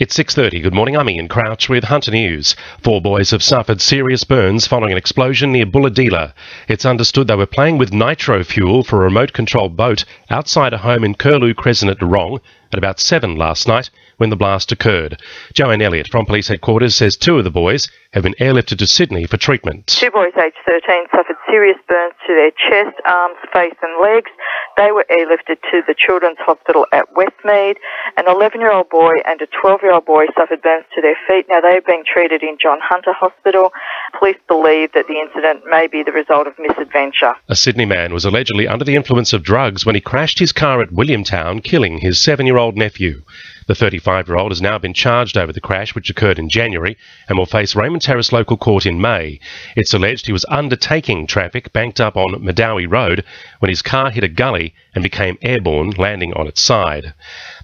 It's 6:30. Good morning. I'm Ian Crouch with Hunter News. 4 boys have suffered serious burns following an explosion near Bulahdelah. It's understood they were playing with nitro fuel for a remote-controlled boat outside a home in Curlew Crescent at Dorong at about 7 last night when the blast occurred. Joanne Elliott from Police Headquarters says 2 of the boys have been airlifted to Sydney for treatment. 2 boys aged 13 suffered serious burns to their chest, arms, face and legs. They were airlifted to the Children's Hospital at Westmead. An 11-year-old boy and a 12-year-old boy suffered burns to their feet. Now, they are being treated in John Hunter Hospital. Police believe that the incident may be the result of misadventure. A Sydney man was allegedly under the influence of drugs when he crashed his car at Williamtown, killing his 7-year-old nephew. The 35-year-old has now been charged over the crash, which occurred in January, and will face Raymond Terrace Local Court in May. It's alleged he was undertaking traffic banked up on Madawi Road when his car hit a gully and became airborne, landing on its side.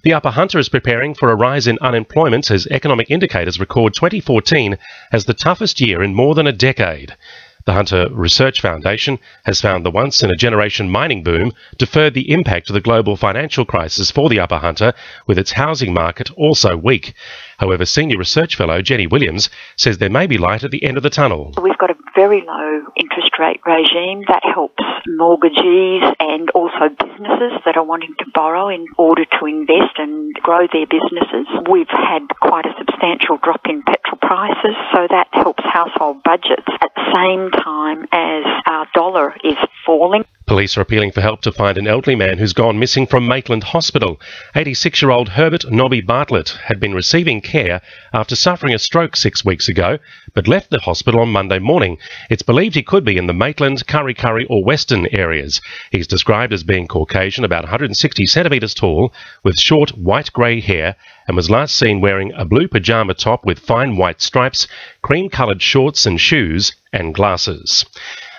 The Upper Hunter is preparing for a rise in unemployment as economic indicators record 2014 as the toughest year in more than a decade. The Hunter Research Foundation has found the once-in-a-generation mining boom deferred the impact of the global financial crisis for the Upper Hunter, with its housing market also weak. However, Senior Research Fellow Jenny Williams says there may be light at the end of the tunnel. We've got a very low interest rate regime that helps mortgagees and also businesses that are wanting to borrow in order to invest and grow their businesses. We've had quite a substantial drop in petrol prices, so that helps household budgets at the same time as our dollar is falling. Police are appealing for help to find an elderly man who's gone missing from Maitland Hospital. 86-year-old Herbert Nobby Bartlett had been receiving care after suffering a stroke 6 weeks ago, but left the hospital on Monday morning. It's believed he could be in the Maitland, Kurri Kurri or Western areas. He's described as being Caucasian, about 160 centimetres tall, with short white-grey hair, and was last seen wearing a blue pyjama top with fine white stripes, cream-coloured shorts and shoes, and glasses.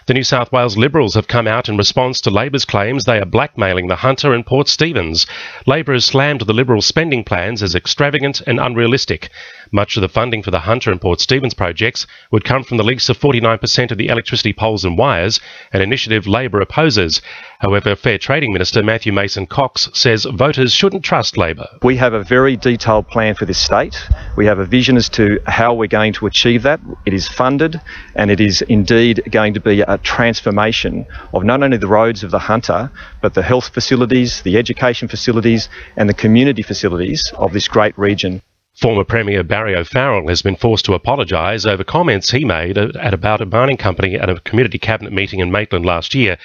The New South Wales Liberals have come out in response to Labor's claims they are blackmailing the Hunter and Port Stephens. Labor has slammed the Liberal spending plans as extravagant and unrealistic. Much of the funding for the Hunter and Port Stephens projects would come from the lease of 49% of the electricity poles and wires, an initiative Labor opposes. However, Fair Trading Minister Matthew Mason-Cox says voters shouldn't trust Labor. We have a very detailed plan for this state. We have a vision as to how we're going to achieve that. It is funded, and it is indeed going to be a transformation of not only the roads of the Hunter, but the health facilities, the education facilities and the community facilities of this great region. Former Premier Barry O'Farrell has been forced to apologise over comments he made about a mining company at a community cabinet meeting in Maitland last year.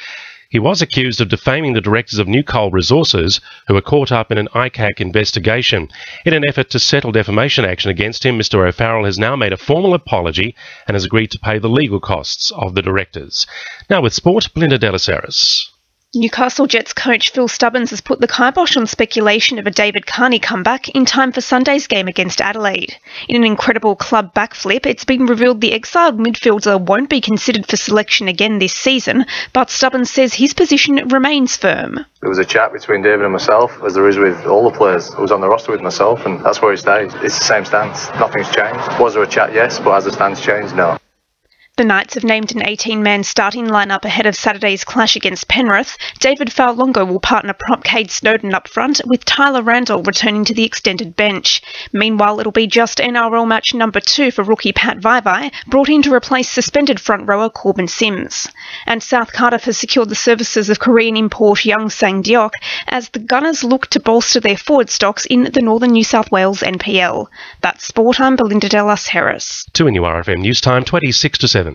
He was accused of defaming the directors of New Coal Resources, who were caught up in an ICAC investigation. In an effort to settle defamation action against him, Mr O'Farrell has now made a formal apology and has agreed to pay the legal costs of the directors. Now with sport, Belinda Delaceres. Newcastle Jets coach Phil Stubbins has put the kibosh on speculation of a David Carney comeback in time for Sunday's game against Adelaide. In an incredible club backflip, it's been revealed the exiled midfielder won't be considered for selection again this season, but Stubbins says his position remains firm. There was a chat between David and myself, as there is with all the players who was on the roster with myself, and that's where he stays. It's the same stance. Nothing's changed. Was there a chat? Yes, but has the stance changed? No. The Knights have named an 18-man starting lineup ahead of Saturday's clash against Penrith. David Fa'alongo will partner prop Cade Snowden up front, with Tyler Randall returning to the extended bench. Meanwhile, it'll be just NRL match number 2 for rookie Pat Vaivai, brought in to replace suspended front rower Corbin Sims. And South Cardiff has secured the services of Korean import Young Sang-deok as the Gunners look to bolster their forward stocks in the Northern New South Wales NPL. That's sport. I'm Belinda Delaceres. 2 in URFM News Time, 26 to 7.